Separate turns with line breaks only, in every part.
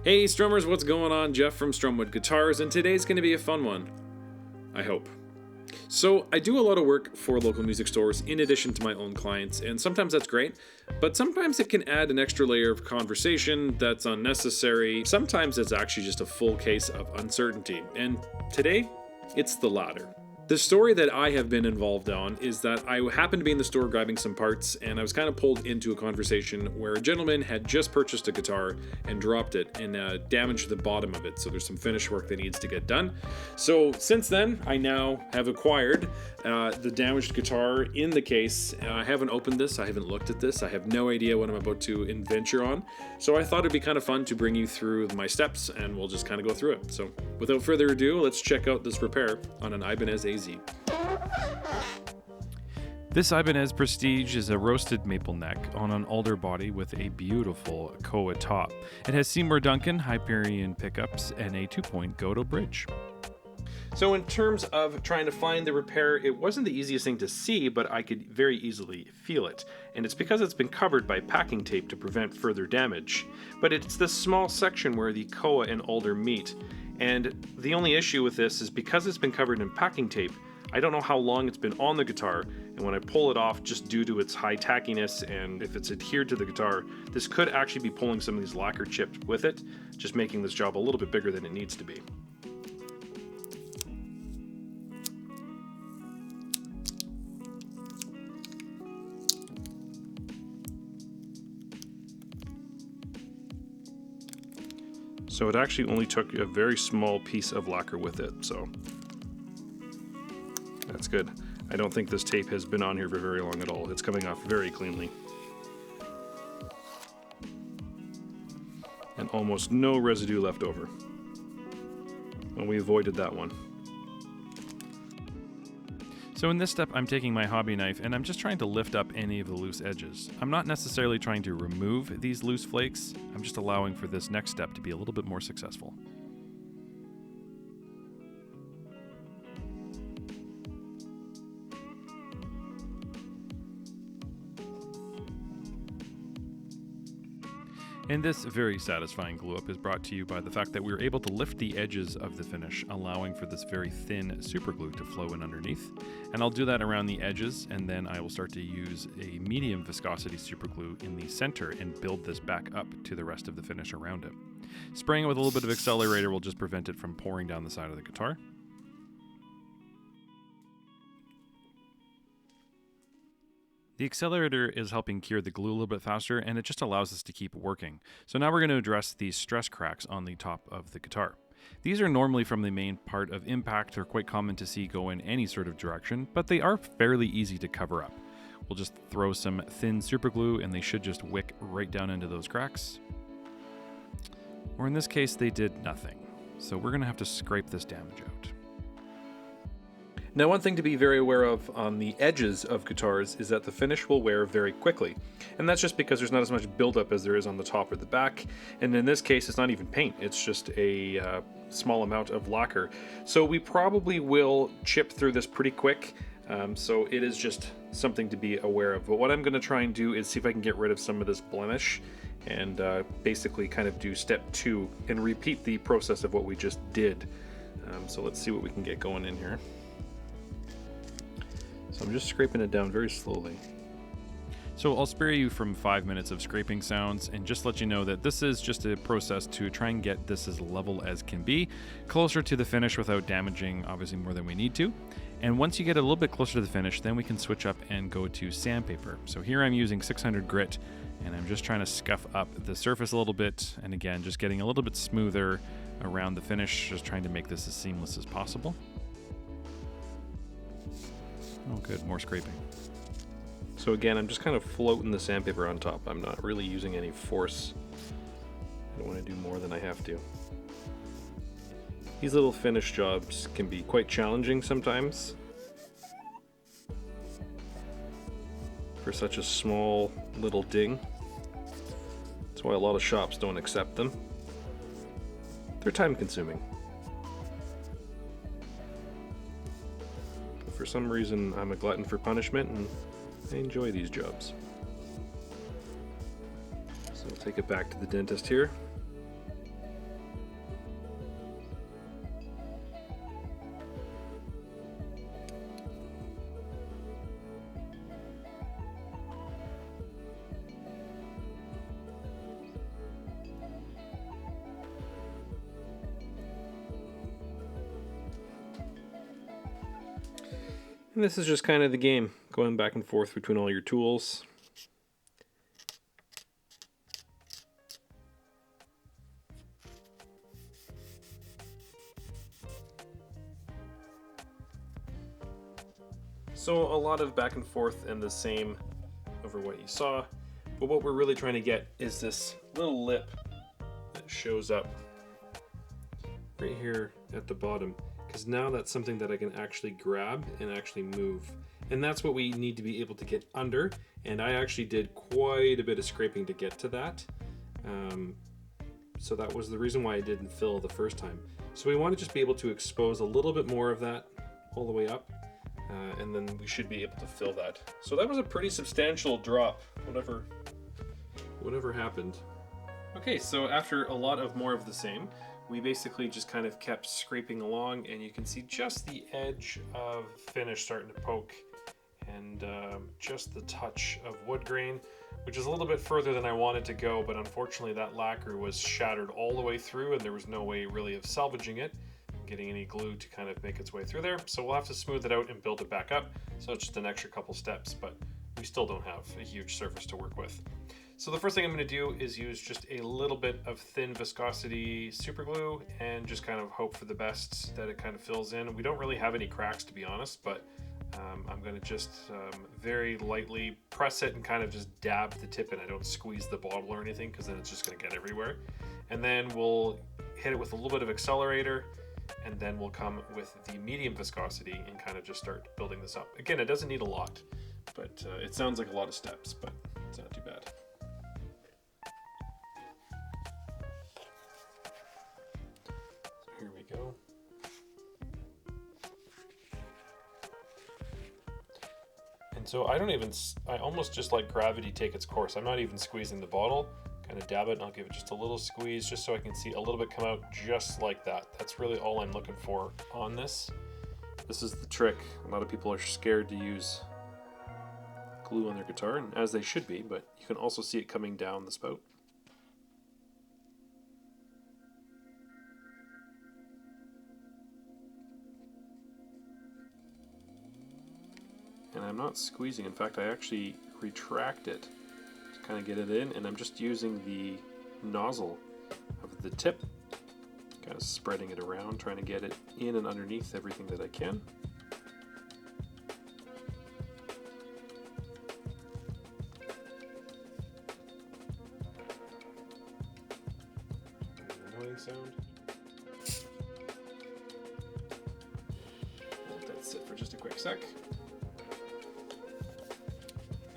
Hey strummers, what's going on? Jeff from Strumwood Guitars, and today's going to be a fun one. I hope. So I do a lot of work for local music stores in addition to my own clients, and sometimes that's great, but sometimes it can add an extra layer of conversation that's unnecessary. Sometimes it's actually just a full case of uncertainty, and today, it's the latter. The story that I have been involved on is that I happened to be in the store grabbing some parts, and I was kind of pulled into a conversation where a gentleman had just purchased a guitar and dropped it and damaged the bottom of it, so there's some finish work that needs to get done. So since then, I now have acquired the damaged guitar in the case. I haven't opened this, I haven't looked at this, I have no idea what I'm about to adventure on, so I thought it'd be kind of fun to bring you through my steps, and we'll just kind of go through it. So without further ado, let's check out this repair on an Ibanez AZ.
This Ibanez Prestige is a roasted maple neck on an alder body with a beautiful Koa top. It has Seymour Duncan Hyperion pickups and a 2-point Goto bridge.
So in terms of trying to find the repair, it wasn't the easiest thing to see, but I could very easily feel it. And it's because it's been covered by packing tape to prevent further damage. But it's this small section where the Koa and alder meet. And the only issue with this is because it's been covered in packing tape, I don't know how long it's been on the guitar, and when I pull it off, just due to its high tackiness and if it's adhered to the guitar, this could actually be pulling some of these lacquer chips with it, just making this job a little bit bigger than it needs to be. So it actually only took a very small piece of lacquer with it, so that's good. I don't think this tape has been on here for very long at all. It's coming off very cleanly. And almost no residue left over. Well, we avoided that one.
So in this step, I'm taking my hobby knife and I'm just trying to lift up any of the loose edges. I'm not necessarily trying to remove these loose flakes, I'm just allowing for this next step to be a little bit more successful. And this very satisfying glue up is brought to you by the fact that we were able to lift the edges of the finish, allowing for this very thin super glue to flow in underneath. And I'll do that around the edges, and then I will start to use a medium viscosity super glue in the center and build this back up to the rest of the finish around it. Spraying it with a little bit of accelerator will just prevent it from pouring down the side of the guitar. The accelerator is helping cure the glue a little bit faster, and it just allows us to keep working. So now we're going to address these stress cracks on the top of the guitar. These are normally from the main part of impact. They're quite common to see go in any sort of direction, but they are fairly easy to cover up. We'll just throw some thin super glue and they should just wick right down into those cracks. Or in this case, they did nothing. So we're going to have to scrape this damage out.
Now, one thing to be very aware of on the edges of guitars is that the finish will wear very quickly. And that's just because there's not as much buildup as there is on the top or the back. And in this case, it's not even paint. It's just a small amount of lacquer. So we probably will chip through this pretty quick. So it is just something to be aware of. But what I'm going to try and do is see if I can get rid of some of this blemish and basically kind of do step 2 and repeat the process of what we just did. So let's see what we can get going in here. So I'm just scraping it down very slowly.
So I'll spare you from 5 minutes of scraping sounds and just let you know that this is just a process to try and get this as level as can be, closer to the finish without damaging obviously more than we need to. And once you get a little bit closer to the finish, then we can switch up and go to sandpaper. So here I'm using 600 grit and I'm just trying to scuff up the surface a little bit, and again just getting a little bit smoother around the finish, just trying to make this as seamless as possible. Oh good, more scraping.
So again, I'm just kind of floating the sandpaper on top. I'm not really using any force. I don't want to do more than I have to. These little finish jobs can be quite challenging sometimes for such a small little ding. That's why a lot of shops don't accept them. They're time consuming. For some reason, I'm a glutton for punishment and I enjoy these jobs. So I'll take it back to the dentist here. And this is just kind of the game, going back and forth between all your tools. So a lot of back and forth and the same over what you saw, but what we're really trying to get is this little lip that shows up right here at the bottom, because now that's something that I can actually grab and actually move. And that's what we need to be able to get under, and I actually did quite a bit of scraping to get to that. So that was the reason why I didn't fill the first time. So we want to just be able to expose a little bit more of that all the way up. And then we should be able to fill that. So that was a pretty substantial drop, whatever happened. Okay, so after a lot of more of the same, we basically just kind of kept scraping along, and you can see just the edge of finish starting to poke, and just the touch of wood grain, which is a little bit further than I wanted to go, but unfortunately that lacquer was shattered all the way through, and there was no way really of salvaging it, getting any glue to kind of make its way through there. So we'll have to smooth it out and build it back up. So it's just an extra couple steps, but we still don't have a huge surface to work with. So the first thing I'm going to do is use just a little bit of thin viscosity super glue and just kind of hope for the best that it kind of fills in. We don't really have any cracks, to be honest, but I'm going to just very lightly press it and kind of just dab the tip in. I don't squeeze the bottle or anything, because then it's just going to get everywhere. And then we'll hit it with a little bit of accelerator, and then we'll come with the medium viscosity and kind of just start building this up. Again, it doesn't need a lot, but it sounds like a lot of steps, but it's not too bad. So here we go. And so I almost just let gravity take its course. I'm not even squeezing the bottle. Kind of dab it, and I'll give it just a little squeeze just so I can see a little bit come out just like that. That's really all I'm looking for on this. This is the trick. A lot of people are scared to use glue on their guitar, and as they should be, but you can also see it coming down the spout. And I'm not squeezing. In fact, I actually retract it to kind of get it in, and I'm just using the nozzle of the tip, kind of spreading it around, trying to get it in and underneath everything that I can. Annoying sound. Let that sit for just a quick sec.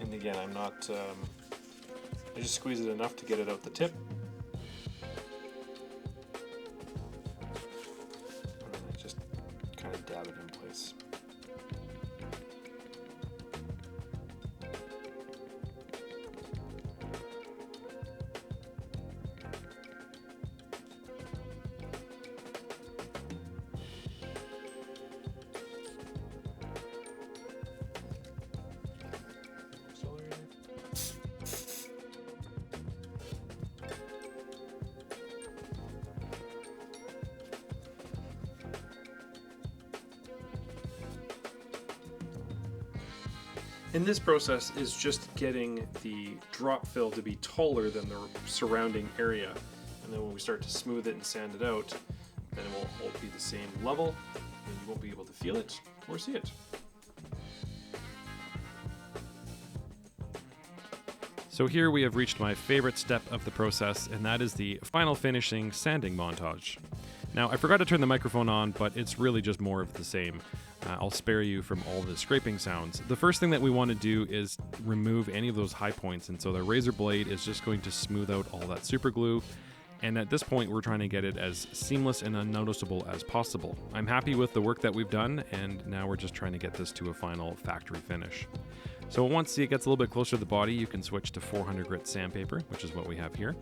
And again, I'm not, I just squeeze it enough to get it out the tip. And I just kind of dab it in place. And this process is just getting the drop fill to be taller than the surrounding area. And then when we start to smooth it and sand it out, then it will all be the same level, and you won't be able to feel it or see it.
So here we have reached my favorite step of the process, and that is the final finishing sanding montage. Now, I forgot to turn the microphone on, but it's really just more of the same. I'll spare you from all the scraping sounds. The first thing that we want to do is remove any of those high points, and so the razor blade is just going to smooth out all that super glue. And at this point, we're trying to get it as seamless and unnoticeable as possible. I'm happy with the work that we've done, and now we're just trying to get this to a final factory finish. So once it gets a little bit closer to the body, you can switch to 400 grit sandpaper, which is what we have here.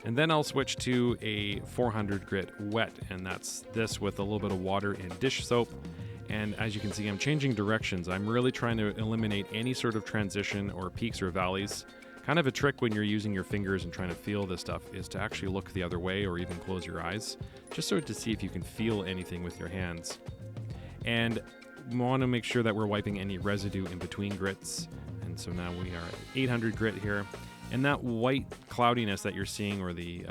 And then I'll switch to a 400 grit wet, and that's this with a little bit of water and dish soap. And as you can see, I'm changing directions. I'm really trying to eliminate any sort of transition or peaks or valleys. Kind of a trick when you're using your fingers and trying to feel this stuff is to actually look the other way or even close your eyes, just so to see if you can feel anything with your hands. And want to make sure that we're wiping any residue in between grits. And so now we are at 800 grit here. And that white cloudiness that you're seeing, or the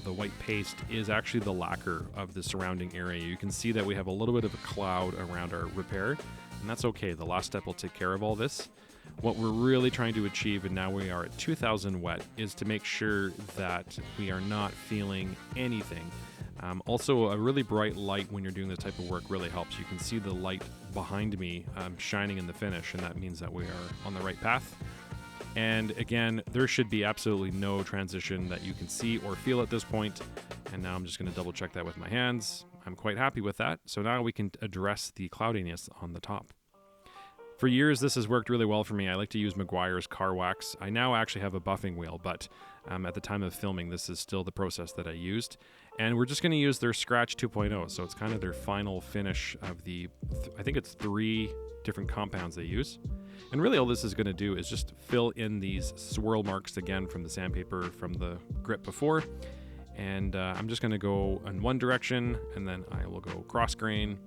white paste, is actually the lacquer of the surrounding area. You can see that we have a little bit of a cloud around our repair, and that's okay. The last step will take care of all this. What we're really trying to achieve, and now we are at 2000 wet, is to make sure that we are not feeling anything. Also, a really bright light when you're doing this type of work really helps. You can see the light behind me shining in the finish, and that means that we are on the right path. And again, there should be absolutely no transition that you can see or feel at this point. And now I'm just going to double check that with my hands. I'm quite happy with that. So now we can address the cloudiness on the top. For years, this has worked really well for me. I like to use Meguiar's car wax. I now actually have a buffing wheel, but at the time of filming, this is still the process that I used. And we're just going to use their Scratch 2.0. So it's kind of their final finish of the, I think it's 3 different compounds they use. And really all this is going to do is just fill in these swirl marks again from the sandpaper from the grip before. And I'm just going to go in one direction, and then I will go cross grain.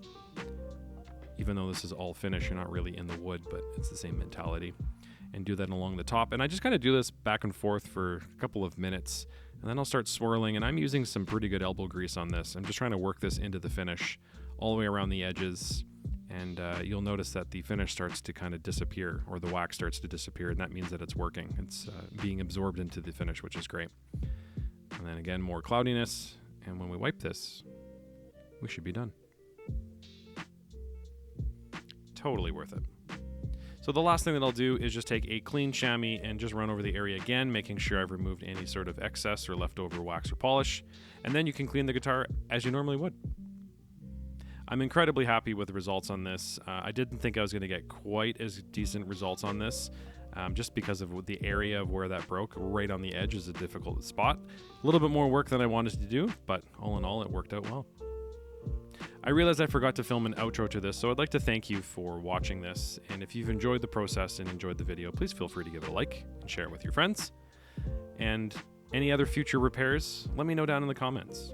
Even though this is all finish, you're not really in the wood, but it's the same mentality. And do that along the top. And I just kind of do this back and forth for a couple of minutes, and then I'll start swirling. And I'm using some pretty good elbow grease on this. I'm just trying to work this into the finish all the way around the edges. And you'll notice that the finish starts to kind of disappear, or the wax starts to disappear, and that means that it's working. It's being absorbed into the finish, which is great. And then again, more cloudiness. And when we wipe this, we should be done. Totally worth it. So the last thing that I'll do is just take a clean chamois and just run over the area again, making sure I've removed any sort of excess or leftover wax or polish. And then you can clean the guitar as you normally would. I'm incredibly happy with the results on this. I didn't think I was going to get quite as decent results on this, just because of the area of where that broke. Right on the edge is a difficult spot. A little bit more work than I wanted to do, but all in all, it worked out well. I realized I forgot to film an outro to this, so I'd like to thank you for watching this. And if you've enjoyed the process and enjoyed the video, please feel free to give it a like and share it with your friends. And any other future repairs, let me know down in the comments.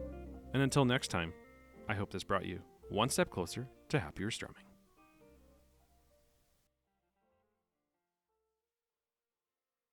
And until next time, I hope this brought you one step closer to happier strumming.